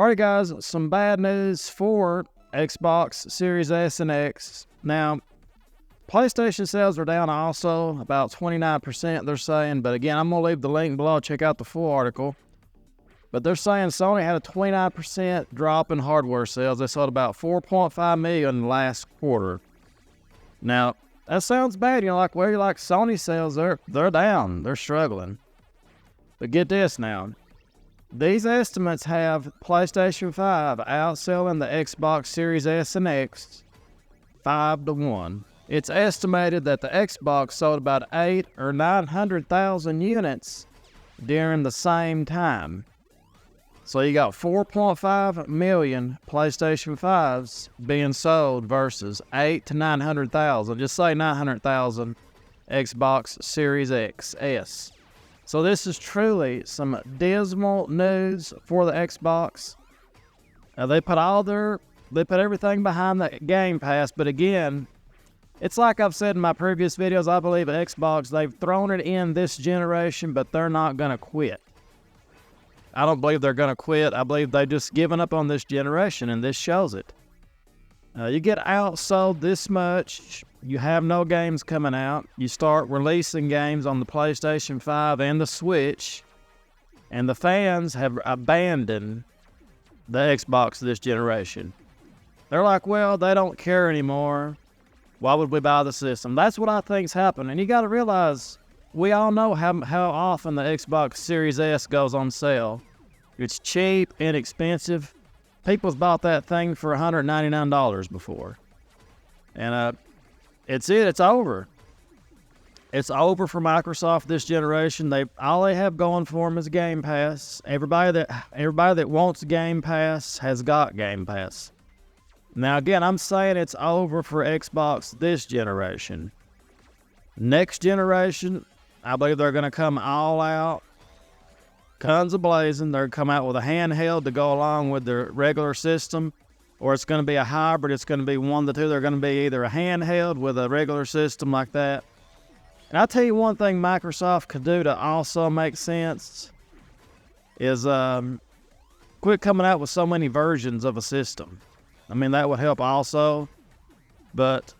Alright guys, some bad news for Xbox Series S and X. Now, PlayStation sales are down also, about 29% they're saying, but again, I'm going to leave the link below, check out the full article. But they're saying Sony had a 29% drop in hardware sales. They sold about 4.5 million last quarter. Now, that sounds bad, Sony sales, they're down, they're struggling. But get this now. These estimates have PlayStation 5 outselling the Xbox Series S and X 5-1. It's estimated that the Xbox sold about 8 or 900,000 units during the same time. So you got 4.5 million PlayStation 5s being sold versus 8 to 900,000. Just say 900,000 Xbox Series X S. So this is truly some dismal news for the Xbox. They put everything behind the Game Pass, but again, it's like I've said in my previous videos, I believe Xbox, they've thrown it in this generation, but they're not going to quit. I don't believe they're going to quit. I believe they've just given up on this generation, and this shows it. You get outsold this much, you have no games coming out, you start releasing games on the PlayStation 5 and the Switch, and the fans have abandoned the Xbox this generation. They're like, well, they don't care anymore. Why would we buy the system? That's what I think's happened. And you got to realize, we all know how often the Xbox Series S goes on sale. It's cheap, inexpensive. People's bought that thing for $199 before. And it's over. It's over for Microsoft this generation. All they have going for them is Game Pass. Everybody that wants Game Pass has got Game Pass. Now again, I'm saying it's over for Xbox this generation. Next generation, I believe they're going to come all out. Guns a-blazing. They're going to come out with a handheld to go along with their regular system, or it's going to be a hybrid. It's going to be one of the two. They're going to be either a handheld with a regular system like that. And I'll tell you one thing Microsoft could do to also make sense is quit coming out with so many versions of a system. I mean, that would help also, but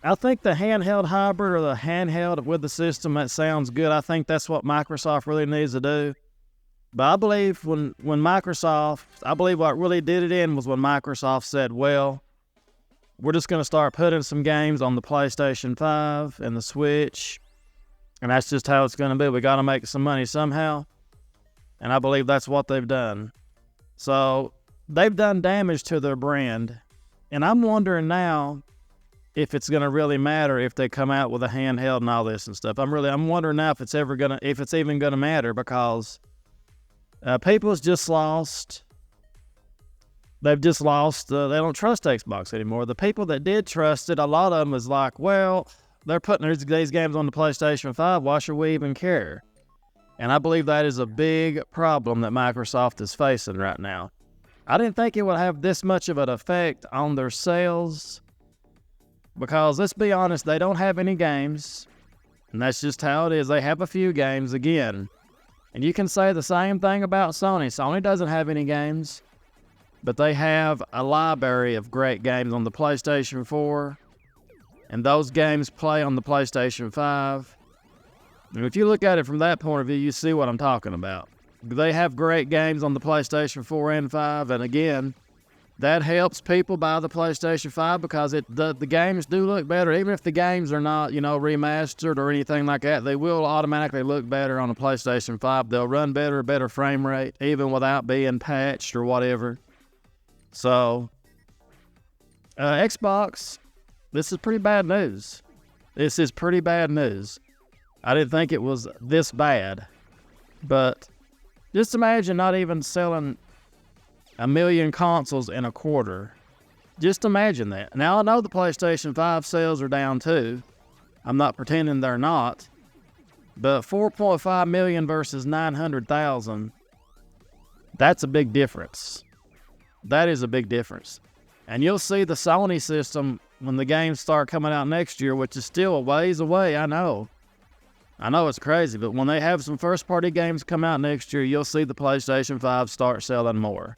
I think the handheld hybrid or the handheld with the system, that sounds good. I think that's what Microsoft really needs to do. But I believe what really did it in was when Microsoft said, well, we're just going to start putting some games on the PlayStation 5 and the Switch, and that's just how it's going to be. We got to make some money somehow, and I believe that's what they've done. So they've done damage to their brand, and I'm wondering now if it's going to really matter if they come out with a handheld and all this and stuff. I'm wondering now if it's even going to matter, because people's just lost. They've just lost. They don't trust Xbox anymore. The people that did trust it, a lot of them was like, well, they're putting these games on the PlayStation 5. Why should we even care? And I believe that is a big problem that Microsoft is facing right now. I didn't think it would have this much of an effect on their sales, because let's be honest, they don't have any games, and that's just how it is. They have a few games again, and you can say the same thing about Sony. Sony doesn't have any games, but they have a library of great games on the PlayStation 4, and those games play on the PlayStation 5. And if you look at it from that point of view, you see what I'm talking about. They have great games on the PlayStation 4 and 5, and again, that helps people buy the PlayStation 5 because the games do look better. Even if the games are not, remastered or anything like that, they will automatically look better on the PlayStation 5. They'll run better frame rate, even without being patched or whatever. So, Xbox, this is pretty bad news. This is pretty bad news. I didn't think it was this bad, but just imagine not even selling 1 million consoles in a quarter. Just imagine that. Now, I know the PlayStation 5 sales are down too. I'm not pretending they're not. But 4.5 million versus 900,000, that's a big difference. That is a big difference. And you'll see the Sony system when the games start coming out next year, which is still a ways away, I know. I know it's crazy, but when they have some first-party games come out next year, you'll see the PlayStation 5 start selling more.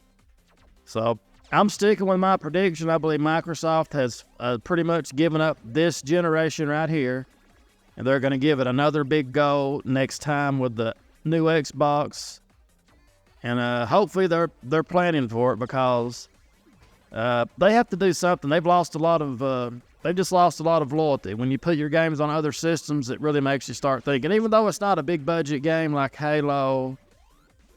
So I'm sticking with my prediction. I believe Microsoft has pretty much given up this generation right here, and they're going to give it another big go next time with the new Xbox. And hopefully they're planning for it, because they have to do something. They've lost a lot of they just lost a lot of loyalty. When you put your games on other systems, it really makes you start thinking. Even though it's not a big budget game like Halo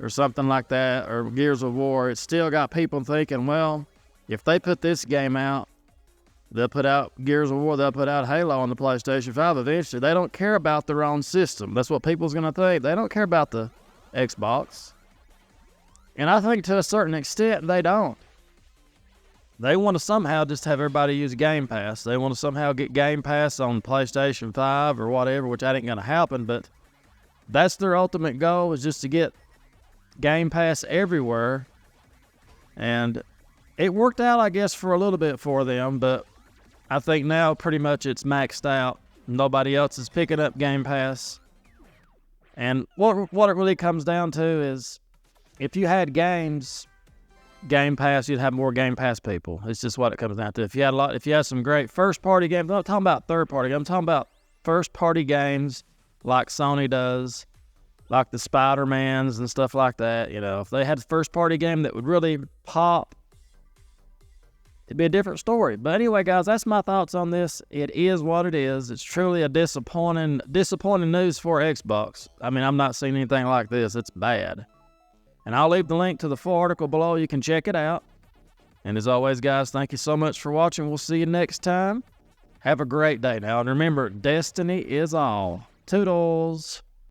or something like that, or Gears of War, it's still got people thinking, well, if they put this game out, they'll put out Gears of War, they'll put out Halo on the PlayStation 5 eventually. They don't care about their own system. That's what people's going to think. They don't care about the Xbox. And I think to a certain extent, they don't. They want to somehow just have everybody use Game Pass. They want to somehow get Game Pass on PlayStation 5 or whatever, which ain't going to happen, but that's their ultimate goal, is just to get Game Pass everywhere. And it worked out, I guess, for a little bit for them, but I think now pretty much it's maxed out. Nobody else is picking up Game Pass. And what it really comes down to is, if you had Game Pass, you'd have more Game Pass people. It's just what it comes down to. If you had some great first-party games, I'm not talking about third-party games, I'm talking about first-party games like Sony does, like the Spider-Mans and stuff like that. You know, if they had a first-party game that would really pop, it'd be a different story. But anyway, guys, that's my thoughts on this. It is what it is. It's truly a disappointing news for Xbox. I mean, I'm not seeing anything like this. It's bad. And I'll leave the link to the full article below. You can check it out. And as always, guys, thank you so much for watching. We'll see you next time. Have a great day now. And remember, destiny is all. Toodles.